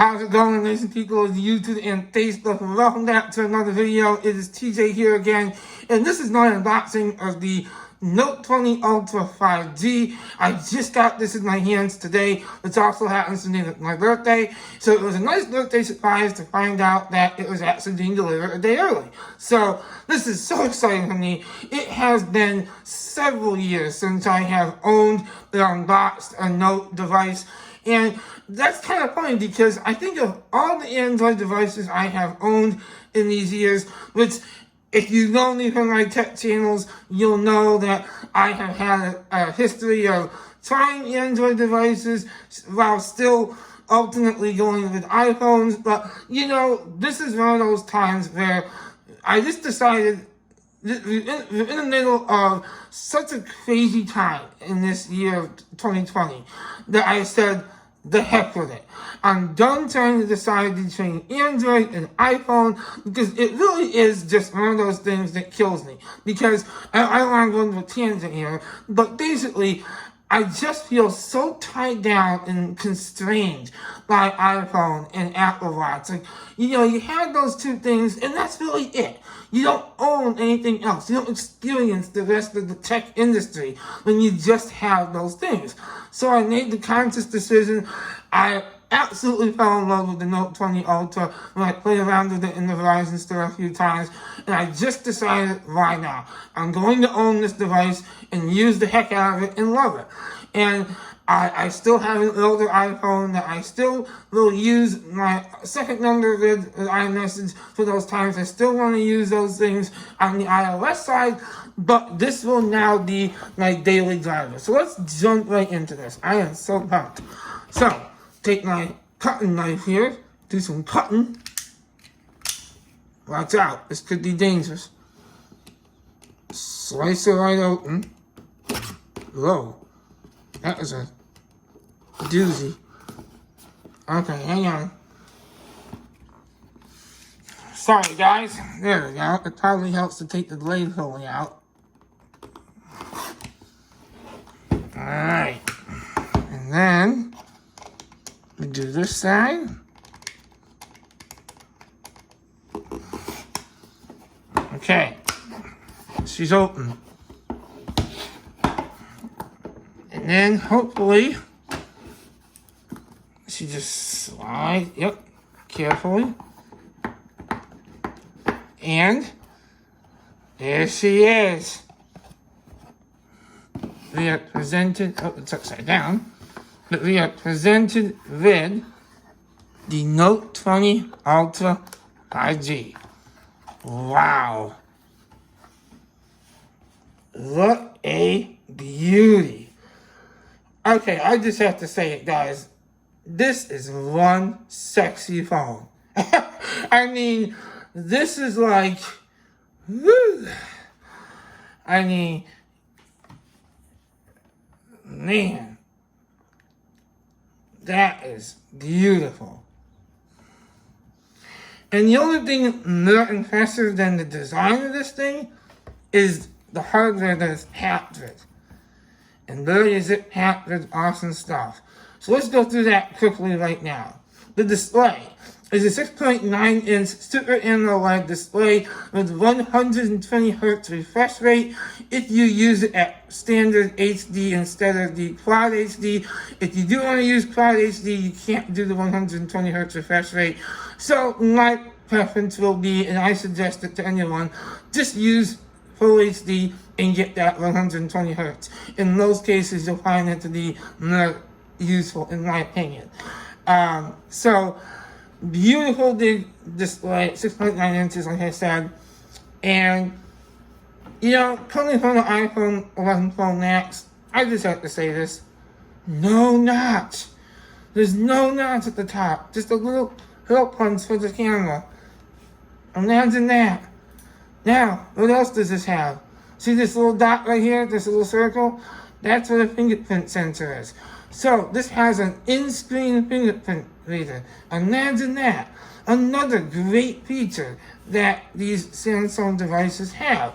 How's it going, ladies and people of YouTube and Facebook? Welcome back to another video. It is TJ here again, and this is my unboxing of the Note 20 Ultra 5G. I just got this in my hands today, which also happens to be my birthday. So it was a nice birthday surprise to find out that it was actually being delivered a day early. So this is so exciting for me. It has been several years since I have owned or unboxed a Note device. And that's kind of funny because I think of all the Android devices I have owned in these years, which if you know me from my tech channels, you'll know that I have had a history of trying Android devices while still ultimately going with iPhones. But, you know, this is one of those times where I just decided we're in the middle of such a crazy time in this year of 2020 that I said, the heck with it. I'm done trying to decide between Android and iPhone because it really is just one of those things that kills me. Because I don't want to go into a tangent here, but basically, I just feel so tied down and constrained by iPhone and Apple Watch. Like, you know, you have those two things, and that's really it. You don't own anything else. You don't experience the rest of the tech industry when you just have those things. So I made the conscious decision. I absolutely fell in love with the Note 20 Ultra when I played around with it in the Verizon store a few times, and I just decided, why not? I'm going to own this device and use the heck out of it and love it. And I still have an older iPhone that I still will use my second number with iMessage for those times. I still want to use those things on the iOS side, but this will now be my daily driver. So let's jump right into this. I am so pumped. So, take my cutting knife here, do some cutting. Watch out, this could be dangerous. Slice it right open. Whoa, that is a doozy. Okay, hang on. Sorry guys, there we go. It probably helps to take the blade fully out. Alright, and then we do this side. Okay, she's open. And then hopefully she just slides, yep, carefully. And there she is. We are presented, oh, it's upside down. But we are presented with the Note 20 Ultra 5G. Wow. What a beauty. Okay, I just have to say it, guys. This is one sexy phone. I mean, this is like, woo. I mean, man, that is beautiful. And the only thing more impressive than the design of this thing is the hardware that is packed with. And boy, is it packed with awesome stuff. So let's go through that quickly right now. The display is a 6.9-inch Super AMOLED display with 120 Hz refresh rate if you use it at standard HD instead of the Quad HD. If you do want to use Quad HD, you can't do the 120 Hz refresh rate. So my preference will be, and I suggest it to anyone, just use Full HD and get that 120 Hz. In those cases, you'll find it to be more useful, in my opinion. So, beautiful big display, 6.9 inches, like I said. And, you know, coming from the iPhone 11 Pro Max, I just have to say this. No notch. There's no notch at the top. Just a little punch for the camera. Imagine that. Now, what else does this have? See this little dot right here, this little circle? That's where the fingerprint sensor is. So, this has an in-screen fingerprint reader. Imagine that. Another great feature that these Samsung devices have.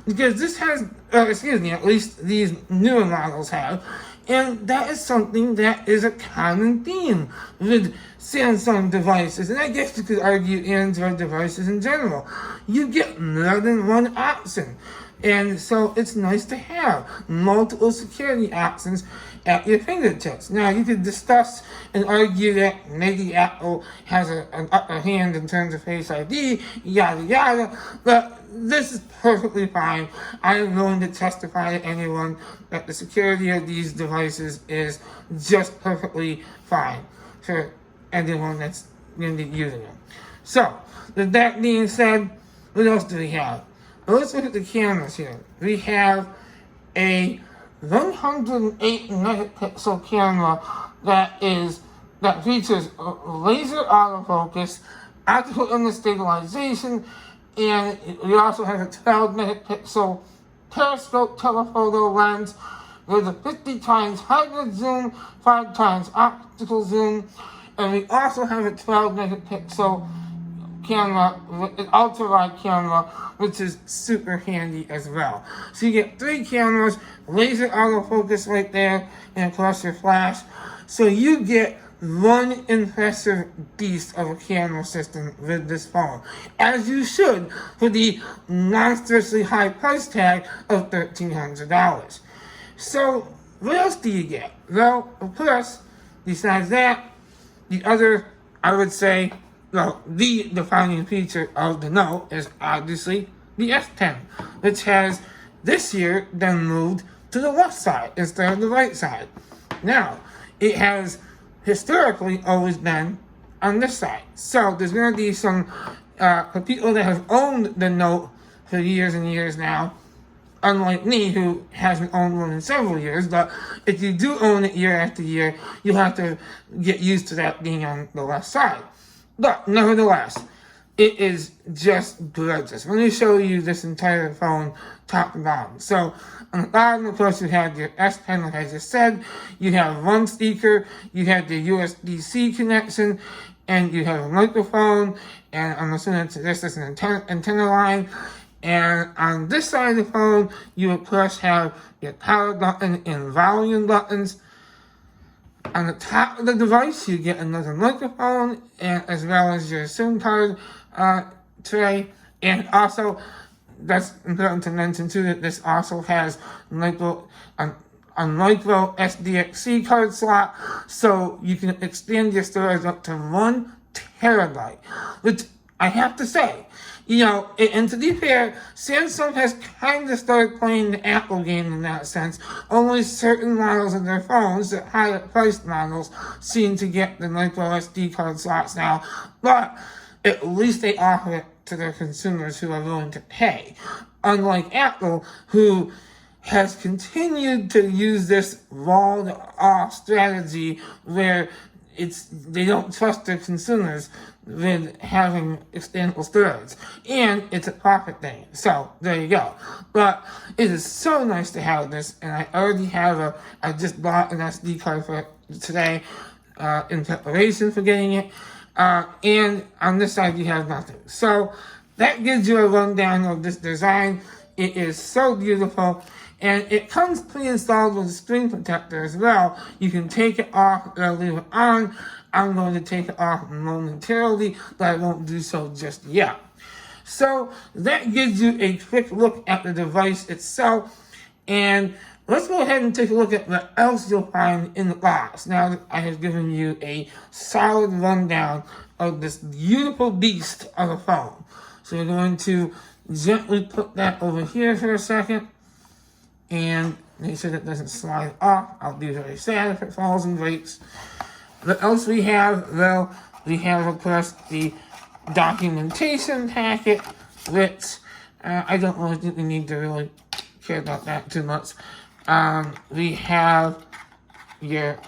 Because this has, at least these newer models have, And that is something that is a common theme with Samsung devices, and I guess you could argue Android devices in general. You get more than one option. And so it's nice to have multiple security options at your fingertips. Now, you could discuss and argue that maybe Apple has an upper hand in terms of Face ID, yada yada, but this is perfectly fine. I am willing to testify to anyone that the security of these devices is just perfectly fine for anyone that's going to be using them. So, with that being said, what else do we have? Well, let's look at the cameras here. We have a 108 megapixel camera that features laser autofocus, optical image stabilization, and we also have a 12 megapixel periscope telephoto lens with a 50 times hybrid zoom, 5 times optical zoom, and we also have a 12 megapixel camera, an ultra-wide camera, which is super handy as well. So you get 3 cameras, laser autofocus right there, and of course your flash. So you get one impressive beast of a camera system with this phone, as you should for the monstrously high price tag of $1,300. So what else do you get? Well, of course, besides that, the other, I would say, well, the defining feature of the Note is obviously the S10, which has this year been moved to the left side instead of the right side. Now, it has historically always been on this side. So there's going to be some, for people that have owned the Note for years and years now, unlike me, who hasn't owned one in several years, but if you do own it year after year, you'll have to get used to that being on the left side. But nevertheless, it is just gorgeous. Let me show you this entire phone top to bottom. So on the bottom, of course, you have your S10, like I just said. You have one speaker, you have the USB-C connection, and you have a microphone, and I'm assuming this is an antenna line. And on this side of the phone, you of course have your power button and volume buttons. On the top of the device, you get another microphone, and as well as your SIM card tray. And also, that's important to mention too, that this also has a micro SDXC card slot, so you can extend your storage up to 1 terabyte, which I have to say, you know, and to be fair, Samsung has kind of started playing the Apple game in that sense. Only certain models of their phones, the higher priced models, seem to get the micro SD card slots now, but at least they offer it to their consumers who are willing to pay. Unlike Apple, who has continued to use this walled off strategy where they don't trust their consumers with having extendable storage, and it's a profit thing. So there you go. But it is so nice to have this, and I already have I just bought an SD card for it today in preparation for getting it. And on this side you have nothing. So that gives you a rundown of this design. It is so beautiful. And it comes pre-installed with a screen protector as well. You can take it off or leave it on. I'm going to take it off momentarily, but I won't do so just yet. So that gives you a quick look at the device itself. And let's go ahead and take a look at what else you'll find in the box. Now that I have given you a solid rundown of this beautiful beast of a phone. So we're going to gently put that over here for a second. And make sure that doesn't slide off. I'll be very sad if it falls and breaks. What else we have? Well, we have, of course, the documentation packet, which I don't really think we need to really care about that too much. We have your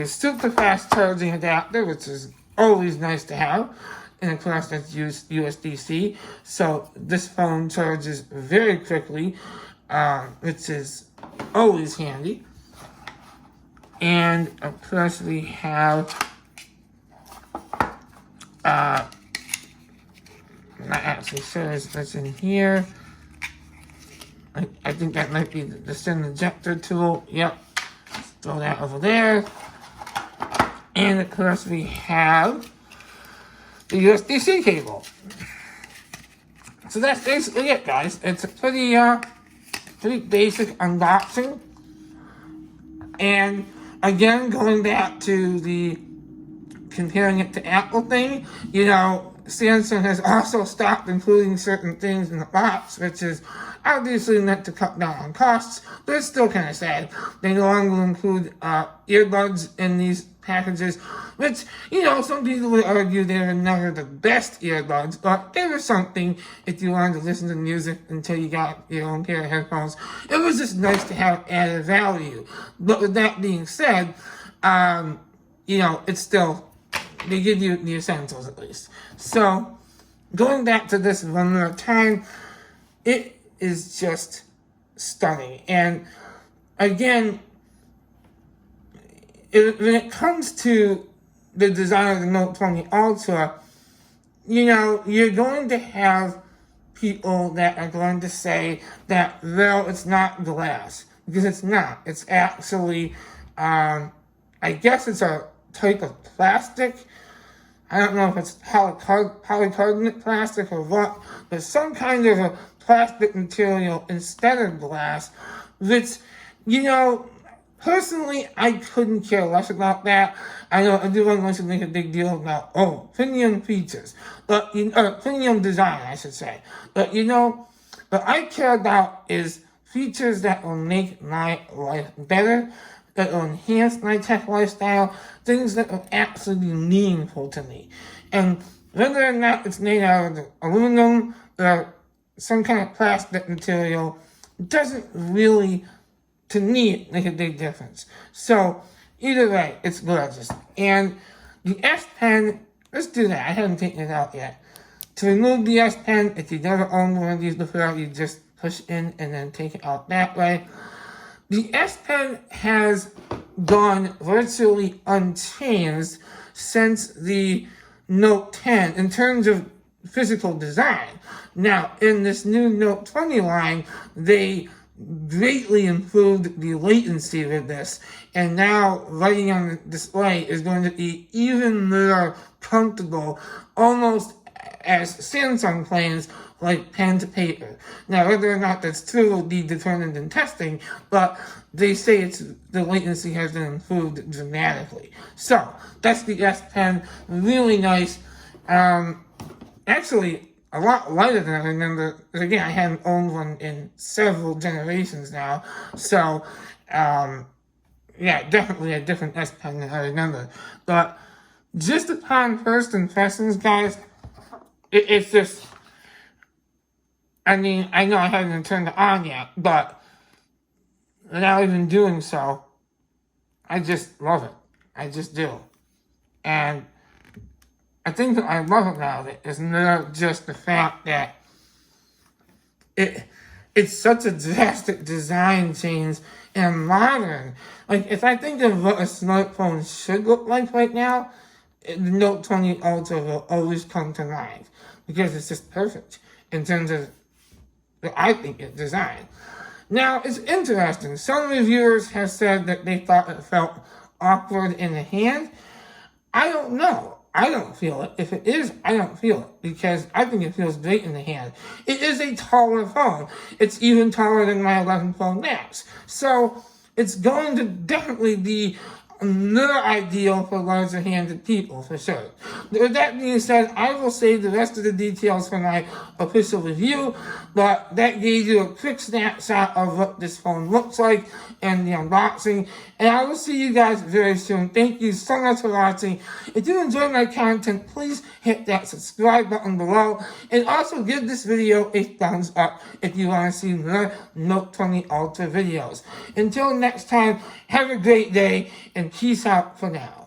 super fast charging adapter, which is always nice to have. And of course, that's USB-C. So this phone charges very quickly. Which is always handy. And of course we have not actually sure that's in here. I think that might be the SIM ejector tool. Yep. Throw that over there. And of course we have the USB-C cable. So that's basically it, guys. It's a pretty basic unboxing. And again, going back to the comparing it to Apple thing, you know, Samsung has also stopped including certain things in the box, which is obviously meant to cut down on costs, but it's still kind of sad. They no longer include earbuds in these packages, which, you know, some people would argue they were never the best earbuds, but they were something if you wanted to listen to music until you got your own pair of headphones. It was just nice to have added value. But with that being said, you know, it's still, they give you the essentials at least. So, going back to this one more time, it is just stunning. And again, when it comes to the design of the Note 20 Ultra, you know, you're going to have people that are going to say that, well, it's not glass. Because it's not. It's actually, I guess it's a type of plastic. I don't know if it's polycarbonate plastic or what, but some kind of a plastic material instead of glass, which, you know, personally, I couldn't care less about that. I know everyone wants to make a big deal about, premium features, but, premium design, I should say. But, you know, what I care about is features that will make my life better, that will enhance my tech lifestyle, things that will actually be meaningful to me. And whether or not it's made out of aluminum or some kind of plastic material doesn't really, to me, make a big difference. So, either way, it's gorgeous. And the S Pen, let's do that. I haven't taken it out yet. To remove the S Pen, if you've never owned one of these before, you just push in and then take it out that way. The S Pen has gone virtually unchanged since the Note 10 in terms of physical design. Now, in this new Note 20 line, they greatly improved the latency with this, and now writing on the display is going to be even more comfortable, almost as Samsung claims, like pen to paper. Now, whether or not that's true will be determined in testing, but they say the latency has been improved dramatically. So, that's the S Pen, really nice. Actually, a lot lighter than I remember. Again, I haven't owned one in several generations now, so, yeah, definitely a different S Pen than I remember. But, just upon first impressions, guys, it's just, I mean, I know I haven't even turned it on yet, but without even doing so, I just love it. I just do. And I think what I love about it is not just the fact that it's such a drastic design change and modern. Like, if I think of what a smartphone should look like right now, the Note 20 Ultra will always come to mind. Because it's just perfect in terms of I think it's designed. Now, it's interesting. Some reviewers have said that they thought it felt awkward in the hand. I don't know. I don't feel it. If it is, I don't feel it. Because I think it feels great in the hand. It is a taller phone. It's even taller than my 11 Pro Max. So, it's going to definitely be not ideal for larger-handed people, for sure. With that being said, I will save the rest of the details for my official review, but that gave you a quick snapshot of what this phone looks like and the unboxing, and I will see you guys very soon. Thank you so much for watching. If you enjoy my content, please hit that subscribe button below, and also give this video a thumbs up if you want to see more Note 20 Ultra videos. Until next time, have a great day, and peace out for now.